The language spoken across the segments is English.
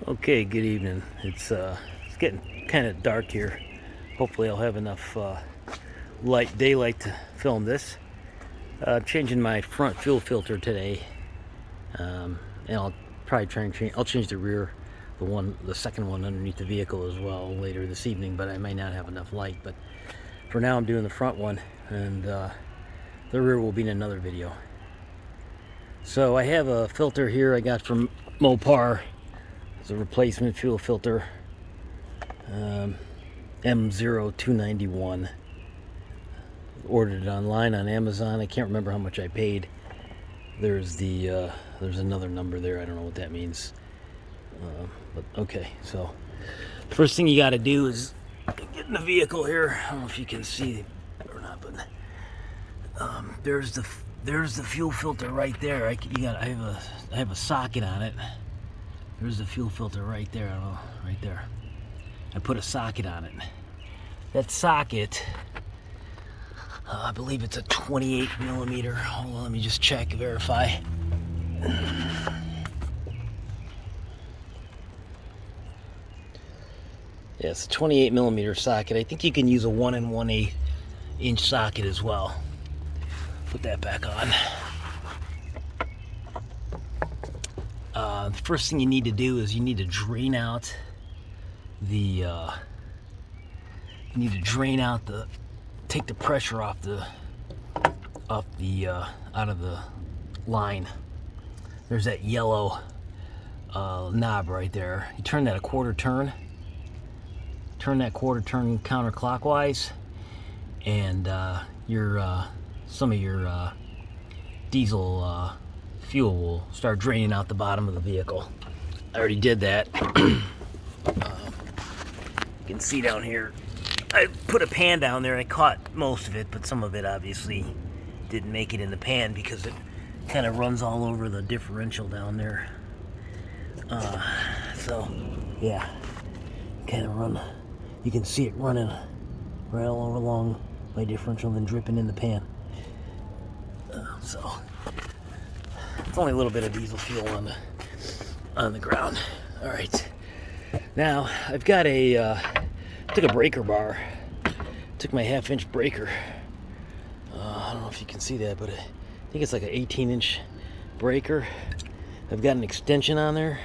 Okay, good evening. It's getting kind of dark here. Hopefully, I'll have enough daylight to film this. Changing my front fuel filter today, and I'll probably try and change. I'll change the rear, the second one underneath the vehicle as well later this evening. But I may not have enough light. But for now, I'm doing the front one, and the rear will be in another video. So I have a filter here I got from Mopar. It's a replacement fuel filter, M0291. Ordered it online on Amazon. I can't remember how much I paid. There's another number there. I don't know what that means. But okay, so first thing you got to do is get in the vehicle here. I don't know if you can see or not, but there's the fuel filter right there. I have a socket on it. There's the fuel filter right there. I don't know, right there. I put a socket on it. That socket, I believe it's a 28 millimeter. Hold on, let me just check, verify. Yeah, it's a 28 millimeter socket. I think you can use a 1 1/8 inch socket as well. Put that back on. The first thing you need to do is you need to drain out take the pressure out of the line. There's that yellow knob right there. You turn that a quarter turn. Turn that quarter turn counterclockwise, and some of your diesel fuel will start draining out the bottom of the vehicle. I already did that. You can see down here, I put a pan down there. I caught most of it, but some of it obviously didn't make it in the pan because it kind of runs all over the differential down there. So yeah, kind of run. You can see it running right all along my differential, then dripping in the pan. So it's only a little bit of diesel fuel on the ground. All right, now I've got took a breaker bar, took my 1/2 inch breaker. I don't know if you can see that, but I think it's like an 18-inch breaker. I've got an extension on there.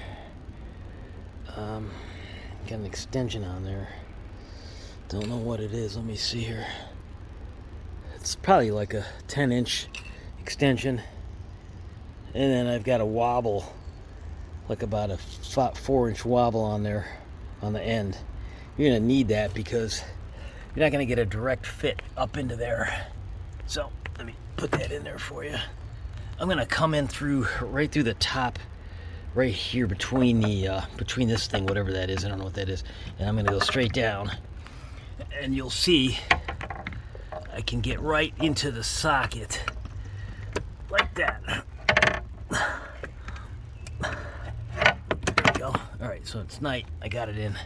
Don't know what it is. Let me see here. It's probably like a 10-inch extension. And then I've got a wobble, like about a 4-inch wobble on there on the end. You're going to need that because you're not going to get a direct fit up into there. So let me put that in there for you. I'm going to come in right through the top, right here between this thing, whatever that is. I don't know what that is. And I'm going to go straight down. And you'll see I can get right into the socket like that. There we go. All right, so it's night. I got it in.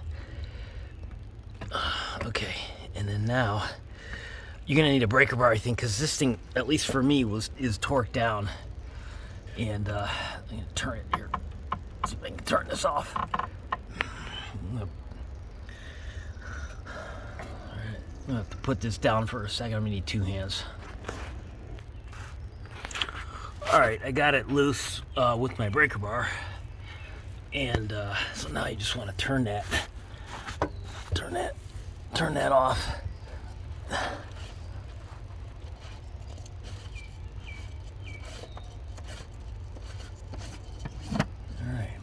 Okay, and then now you're gonna need a breaker bar, I think, because this thing, at least for me, is torqued down. And I'm gonna turn it here. See if I can turn this off. I'm gonna have to put this down for a second. I'm gonna need 2 hands. All right, I got it loose with my breaker bar, and so now you just want to turn that off. All right,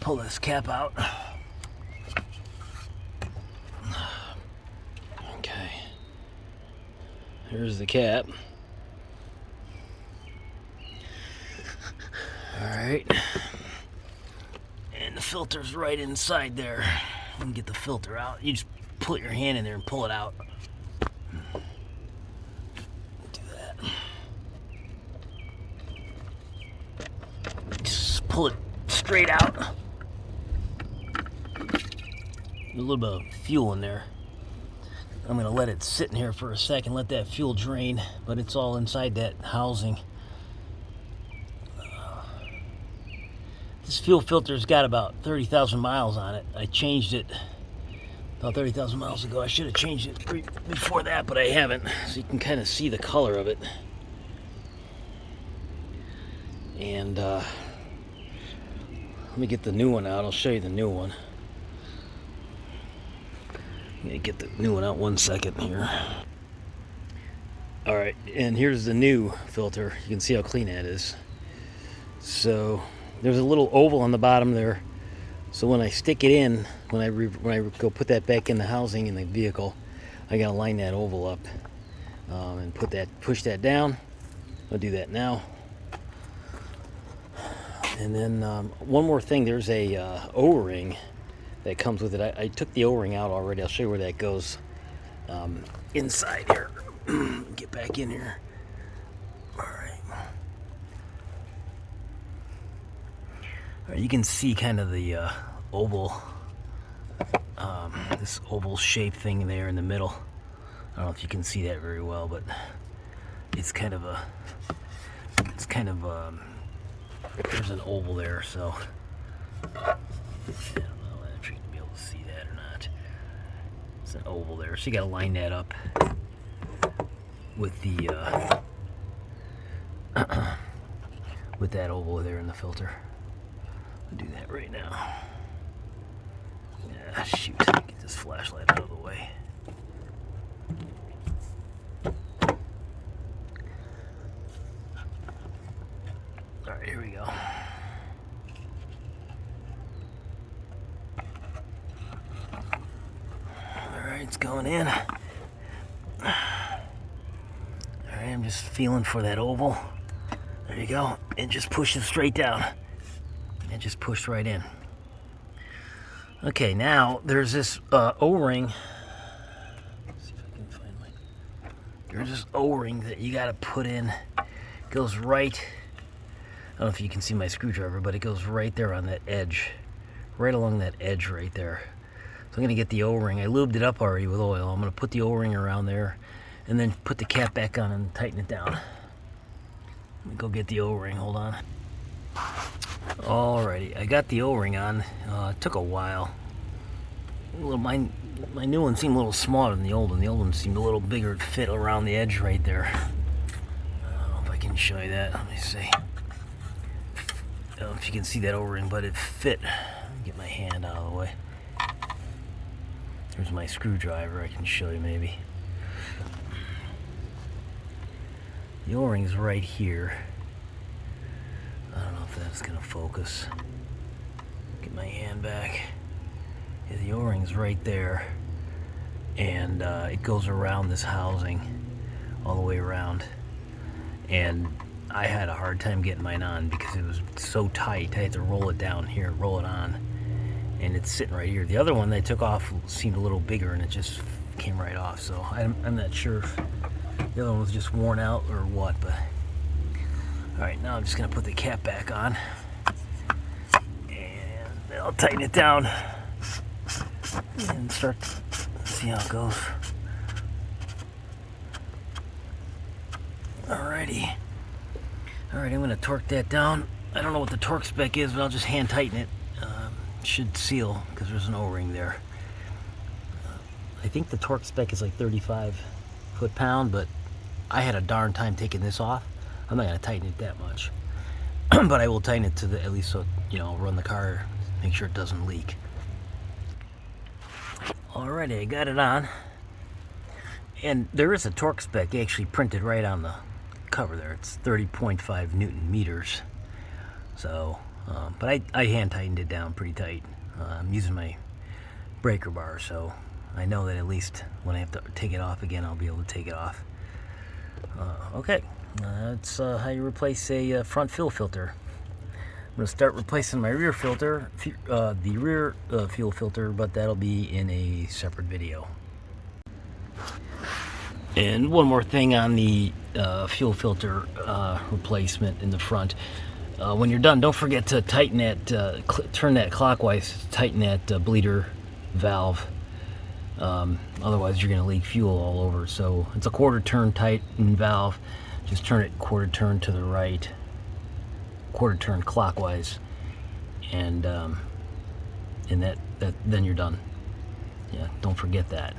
pull this cap out. Okay, here's the cap. Alright, and the filter's right inside there. You can get the filter out. You just put your hand in there and pull it out. Do that. Just pull it straight out. A little bit of fuel in there. I'm going to let it sit in here for a second, let that fuel drain, but it's all inside that housing. This fuel filter's got about 30,000 miles on it. I changed it about 30,000 miles ago. I should have changed it before that, but I haven't. So you can kind of see the color of it. And let me get the new one out. I'll show you the new one. I'm gonna get the new one out 1 second here. All right, and here's the new filter. You can see how clean that is. So there's a little oval on the bottom there. So when I stick it in, when I go put that back in the housing in the vehicle, I gotta line that oval up and push that down. I'll do that now. And then one more thing, there's a O-ring that comes with it. I took the O-ring out already. I'll show you where that goes inside here. Get back in here. All right. All right, you can see kind of the oval, this oval shape thing there in the middle. I don't know if you can see that very well, but it's kind of there's an oval there, so I don't know if you can be able to see that or not. It's an oval there, so you got to line that up with the with that oval there in the filter. I'll do that right now. Yeah, shoot, get this flashlight out of the way. All right, here we go. All right, it's going in. I'm just feeling for that oval. There you go. And just push it straight down. And just push right in. Okay, now there's this O-ring. Let's see if I can find my... There's this O-ring that you got to put in. It goes right... I don't know if you can see my screwdriver, but it goes right there on that edge. Right along that edge right there. So I'm going to get the O-ring. I lubed it up already with oil. I'm going to put the O-ring around there. And then put the cap back on and tighten it down. Let me go get the O-ring, hold on. Alrighty, I got the O-ring on. It took a while. My new one seemed a little smaller than the old one. The old one seemed a little bigger. It fit around the edge right there. I don't know if I can show you that. Let me see. I don't know if you can see that O-ring, but it fit. Let me get my hand out of the way. There's my screwdriver. I can show you maybe. The O-ring's right here. I don't know if that's gonna focus. Get my hand back. Yeah, the O-ring's right there. And it goes around this housing all the way around. And I had a hard time getting mine on because it was so tight. I had to roll it down here, roll it on. And it's sitting right here. The other one they took off seemed a little bigger and it just came right off. So I'm not sure if the other one was just worn out or what, but alright, now I'm just gonna put the cap back on and I'll tighten it down and start to see how it goes. Alrighty. Alright, I'm gonna torque that down. I don't know what the torque spec is, but I'll just hand tighten it. Should seal because there's an O-ring there. I think the torque spec is like 35 foot-pound, but I had a darn time taking this off. I'm not going to tighten it that much. But I will tighten it to the, at least so, you know, run the car, make sure it doesn't leak. Alrighty, I got it on. And there is a torque spec actually printed right on the cover there. It's 30.5 Newton meters. So, but I hand tightened it down pretty tight. I'm using my breaker bar, so I know that at least when I have to take it off again, I'll be able to take it off. Okay, that's how you replace a front fuel filter. I'm going to start replacing my rear filter, the rear fuel filter, but that'll be in a separate video. And one more thing on the fuel filter replacement in the front. When you're done, don't forget to tighten that, turn that clockwise, tighten that bleeder valve. Otherwise you're going to leak fuel all over. So it's a quarter turn tighten valve. Just turn it quarter turn to the right, quarter turn clockwise, and that then you're done. Yeah, don't forget that.